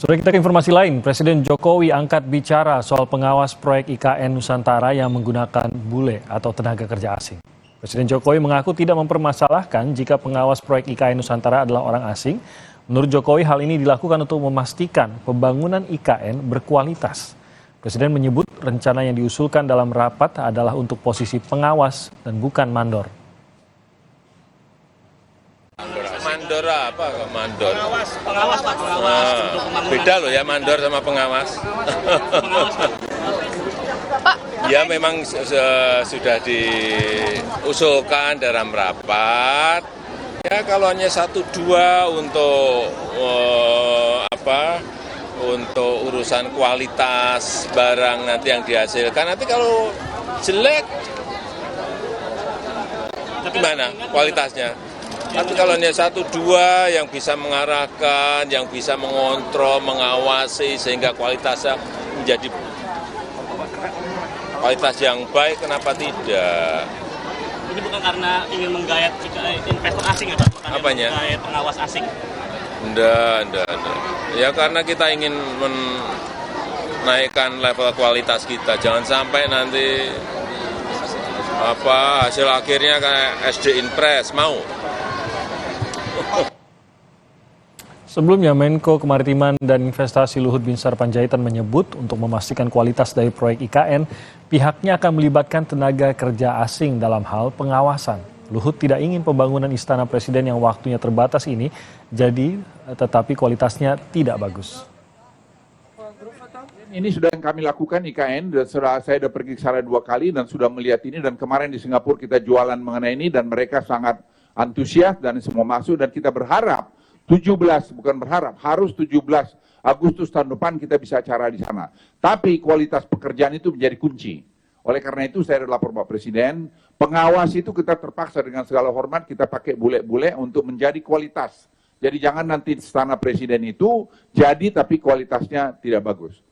Saudara, kita ke informasi lain. Presiden Jokowi angkat bicara soal pengawas proyek IKN Nusantara yang menggunakan bule atau tenaga kerja asing. Presiden Jokowi mengaku tidak mempermasalahkan jika pengawas proyek IKN Nusantara adalah orang asing. Menurut Jokowi, hal ini dilakukan untuk memastikan pembangunan IKN berkualitas. Presiden menyebut rencana yang diusulkan dalam rapat adalah untuk posisi pengawas dan bukan mandor. Mandor apa? Mandor. Pengawas Pak, pengawas untuk pembangunan. Beda loh ya mandor sama pengawas. Pak, Ya memang sudah diusulkan dalam rapat. Ya kalau hanya 1-2 untuk untuk urusan kualitas barang nanti yang dihasilkan. Nanti kalau jelek gimana kualitasnya? Tapi kalau hanya 1-2 yang bisa mengarahkan, yang bisa mengontrol, mengawasi sehingga kualitasnya menjadi kualitas yang baik, kenapa tidak? ini bukan karena ingin menggayat investor asing ya Pak? Bukan Apanya? menggayat pengawas asing. Enggak. Ya karena kita ingin menaikkan level kualitas kita. Jangan sampai nanti hasil akhirnya kayak SD Inpres mau. Sebelumnya, Menko Kemaritiman dan Investasi Luhut Binsar Panjaitan menyebut untuk memastikan kualitas dari proyek IKN, pihaknya akan melibatkan tenaga kerja asing dalam hal pengawasan. Luhut tidak ingin pembangunan Istana Presiden yang waktunya terbatas ini tetapi kualitasnya tidak bagus. Ini sudah yang kami lakukan IKN, dan saya sudah pergi ke sana 2 kali dan sudah melihat ini, dan kemarin di Singapura kita jualan mengenai ini dan mereka sangat antusias dan semua masuk, dan kita berharap 17, bukan berharap, harus 17 Agustus tahun depan kita bisa acara di sana. Tapi kualitas pekerjaan itu menjadi kunci. Oleh karena itu saya lapor Pak Presiden, pengawas itu kita terpaksa dengan segala hormat kita pakai bule-bule untuk menjadi kualitas. Jadi jangan nanti Istana Presiden itu jadi tapi kualitasnya tidak bagus.